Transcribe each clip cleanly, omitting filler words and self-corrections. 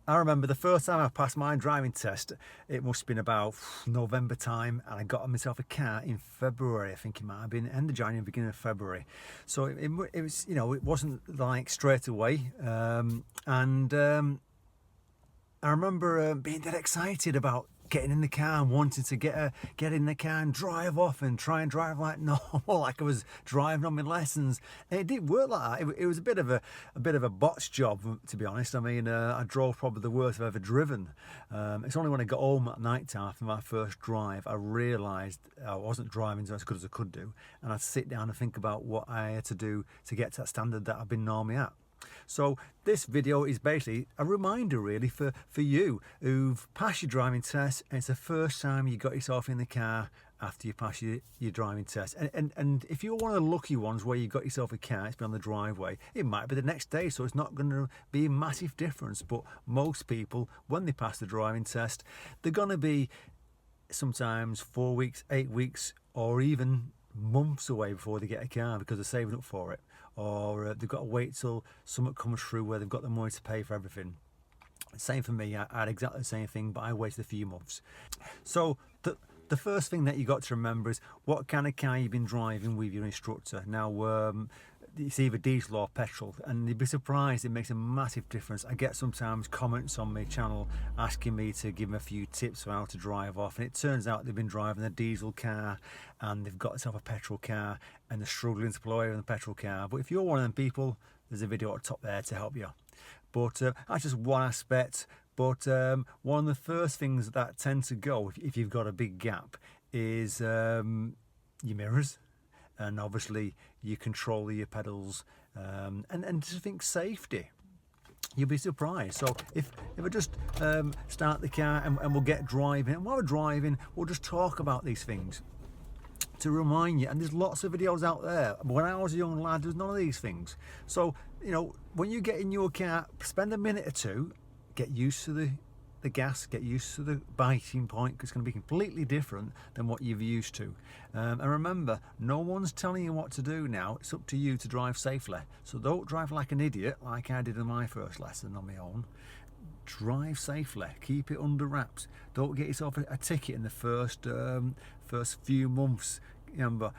I remember the first time I passed my driving test, it must have been about November time, and I got myself a car in February. I think it might have been end of January, beginning of February. So it was, you know, it wasn't like straight away. I remember being dead excited about getting in the car and wanting to get in the car and drive off and try and drive like normal, like I was driving on my lessons. And it didn't work like that. It was a bit of a botched job, to be honest. I mean, I drove probably the worst I've ever driven. It's only when I got home at night time after my first drive, I realised I wasn't driving as good as I could do, and I'd sit down and think about what I had to do to get to that standard that I've been normally at. So this video is basically a reminder really for you who've passed your driving test, and it's the first time you got yourself in the car after you pass your driving test. And if you're one of the lucky ones where you got yourself a car, it's been on the driveway, it might be the next day, so it's not going to be a massive difference. But most people, when they pass the driving test, they're going to be sometimes 4 weeks, 8 weeks, or even months away before they get a car because they're saving up for it, or they've got to wait till something comes through where they've got the money to pay for everything. Same for me. I had exactly the same thing, but I waited a few months. So the first thing that you got to remember is what kind of car you've been driving with your instructor. Now, it's either diesel or petrol, and you'd be surprised, it makes a massive difference. I get sometimes comments on my channel asking me to give them a few tips on how to drive off, and it turns out they've been driving a diesel car and they've got themselves a petrol car and they're struggling to pull away from the petrol car. But if you're one of them people, there's a video at the top there to help you. But that's just one aspect. But one of the first things that tend to go if you've got a big gap is your mirrors, and obviously your control of your pedals, and just think safety. You'll be surprised. So if I just start the car and we'll get driving, and while we're driving we'll just talk about these things to remind you. And there's lots of videos out there. When I was a young lad, there was none of these things. So, you know, when you get in your car, spend a minute or two, get used to the gas, get used to the biting point, because it's going to be completely different than what you've used to. And remember, no one's telling you what to do now. It's up to you to drive safely. So don't drive like an idiot like I did in my first lesson on my own. Drive safely, keep it under wraps. Don't get yourself a ticket in the first few months. Remember,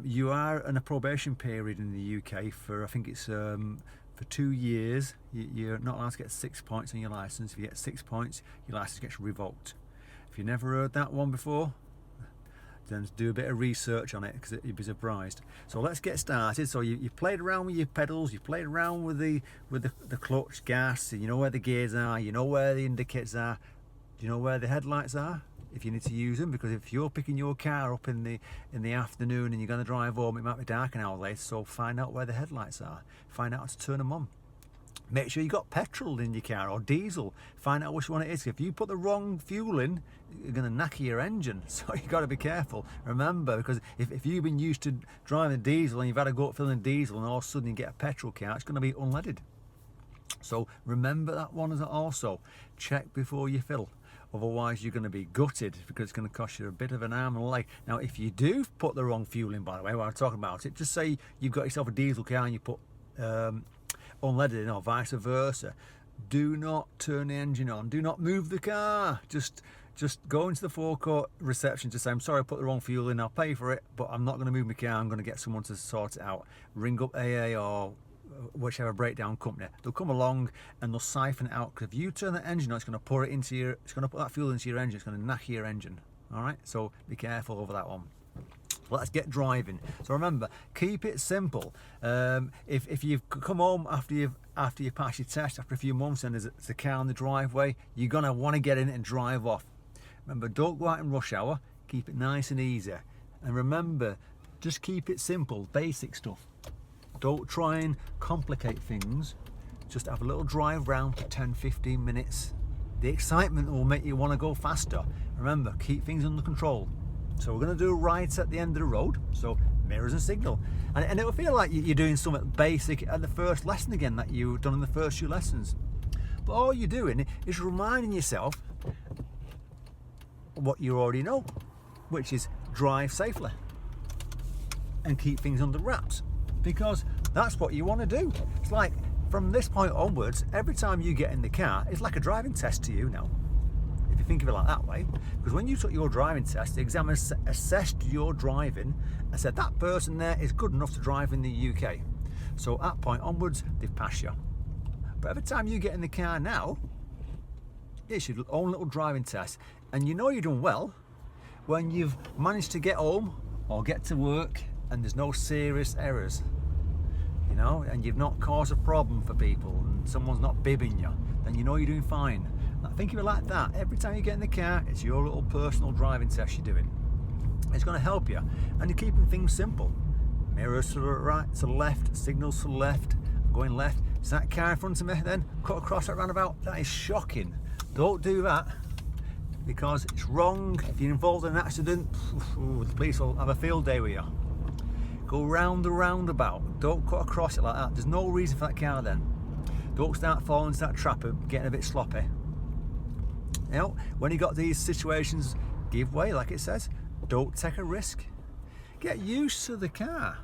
you are in a probation period in the UK for, I think it's for 2 years. You're not allowed to get 6 points on your license. If you get 6 points, your license gets revoked. If you never heard that one before, then do a bit of research on it, because you'd be surprised. So let's get started. So you played around with your pedals, you played around with the clutch, gas, you know where the gears are, you know where the indicators are, do you know where the headlights are if you need to use them? Because if you're picking your car up in the afternoon and you're going to drive home, it might be dark an hour later, so find out where the headlights are, find out how to turn them on. Make sure you got petrol in your car or diesel. Find out which one it is. If you put the wrong fuel in, you're going to knacker your engine. So you've got to be careful. Remember, because if you've been used to driving diesel and you've had to go up filling diesel and all of a sudden you get a petrol car, it's going to be unleaded. So remember that one as also. Check before you fill. Otherwise you're going to be gutted, because it's going to cost you a bit of an arm and a leg. Now if you do put the wrong fuel in, by the way, while I'm talking about it, just say you've got yourself a diesel car and you put unleaded in, or vice versa, do not turn the engine on, do not move the car, just go into the forecourt reception to say, I'm sorry I put the wrong fuel in, I'll pay for it, but I'm not going to move my car, I'm going to get someone to sort it out. Ring up AA or whichever breakdown company. They'll come along and they'll siphon it out, because if you turn the engine on, it's going to pour it into your, it's going to put that fuel into your engine, it's going to knack your engine. All right, so be careful over that one. Let's get driving. So remember, keep it simple. If you've come home after you pass your test after a few months and there's a car on the driveway, you're gonna want to get in it and drive off. Remember, don't go out in rush hour. Keep it nice and easy. And remember, just keep it simple, basic stuff. Don't try and complicate things. Just have a little drive round for 10-15 minutes. The excitement will make you want to go faster. Remember, keep things under control. So we're going to do right at the end of the road, so mirrors and signal. And it'll feel like you're doing something basic at the first lesson again that you've done in the first few lessons. But all you're doing is reminding yourself what you already know, which is drive safely and keep things under wraps, because that's what you want to do. It's like from this point onwards, every time you get in the car, it's like a driving test to you now. If you think of it like that way, because when you took your driving test, the examiner assessed your driving and said that person there is good enough to drive in the UK. So at that point onwards, they've passed you. But every time you get in the car now, it's your own little driving test, and you know you're doing well when you've managed to get home or get to work and there's no serious errors, you know, and you've not caused a problem for people and someone's not bibbing you, then you know you're doing fine. Now, think of it like that. Every time you get in the car, it's your little personal driving test you're doing. It's going to help you, and you're keeping things simple. Mirrors to the right, to the left, signals to the left, going left. Is that car in front of me then? Cut across that roundabout? That is shocking. Don't do that, because it's wrong. If you're involved in an accident, the police will have a field day with you. Go round the roundabout. Don't cut across it like that. There's no reason for that car then. Don't start falling into that trap of getting a bit sloppy. You know, when you got these situations, give way, like it says. Don't take a risk. Get used to the car.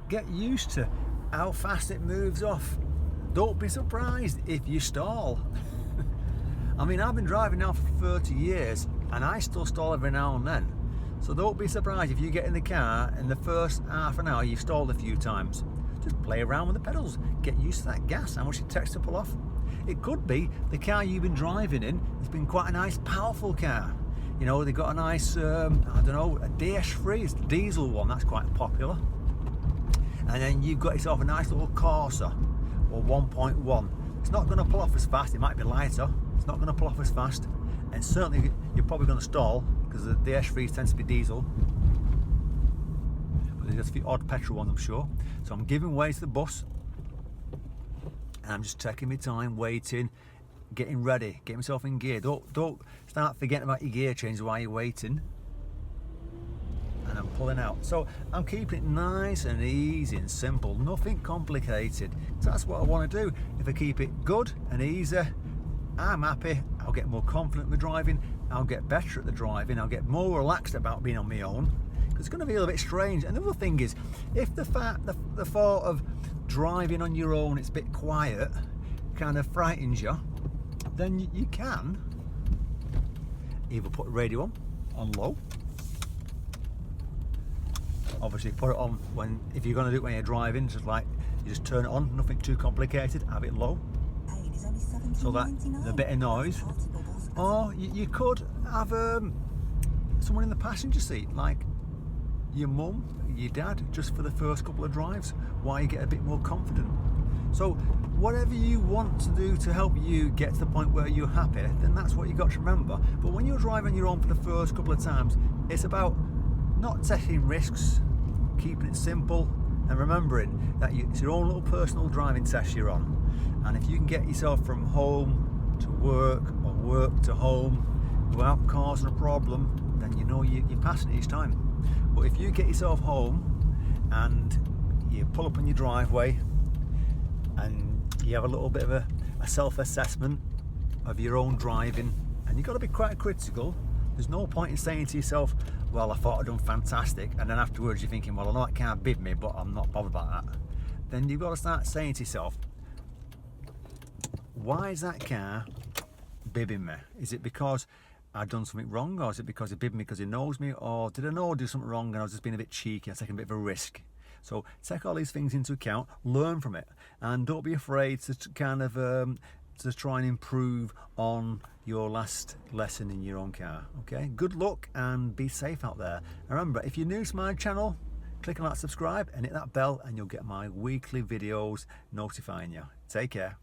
Get used to how fast it moves off. Don't be surprised if you stall. I mean, I've been driving now for 30 years and I still stall every now and then. So don't be surprised if you get in the car and the first half an hour you've stalled a few times. Just play around with the pedals. Get used to that gas, how much it takes to pull off. It could be the car you've been driving in has been quite a nice, powerful car. You know, they've got a nice, I don't know, a DS3, it's the diesel one, that's quite popular. And then you've got yourself a nice little Corsa or 1.1. It's not going to pull off as fast, it might be lighter, it's not going to pull off as fast. And certainly you're probably going to stall because the DS3 tends to be diesel. But there's a few odd petrol ones, I'm sure. So I'm giving way to the bus. And I'm just taking my time, waiting, getting ready, getting myself in gear. Don't start forgetting about your gear change while you're waiting. And I'm pulling out. So I'm keeping it nice and easy and simple, nothing complicated. So that's what I want to do. If I keep it good and easy, I'm happy. I'll get more confident in the driving. I'll get better at the driving. I'll get more relaxed about being on my own. Because it's going to feel a bit strange. And the other thing is, if the thought of driving on your own, it's a bit quiet, kind of frightens you, then you can either put the radio on low. Obviously put it on if you're going to do it when you're driving, just like you just turn it on, nothing too complicated, have it low so that the bit of noise. Or you could have someone in the passenger seat, like your mum, your dad, just for the first couple of drives while you get a bit more confident. So whatever you want to do to help you get to the point where you're happy, then that's what you got to remember. But when you're driving your own for the first couple of times, it's about not taking risks, keeping it simple, and remembering that it's your own little personal driving test you're on. And if you can get yourself from home to work or work to home without causing a problem, then you know you're passing it each time. But if you get yourself home and you pull up on your driveway and you have a little bit of a self-assessment of your own driving, and you've got to be quite critical. There's no point in saying to yourself, well, I thought I'd done fantastic, and then afterwards you're thinking, well, I know it can't bid me, but I'm not bothered about that. Then you've got to start saying to yourself, why is that car bibbing me? Is it because I've done something wrong, or is it because he bibbed me because he knows me, or did I know I'd do something wrong and I was just being a bit cheeky and taking a bit of a risk? So take all these things into account, learn from it, and don't be afraid to kind of to try and improve on your last lesson in your own car. Okay, good luck and be safe out there. And remember, if you're new to my channel, click on that subscribe and hit that bell and you'll get my weekly videos notifying you. Take care.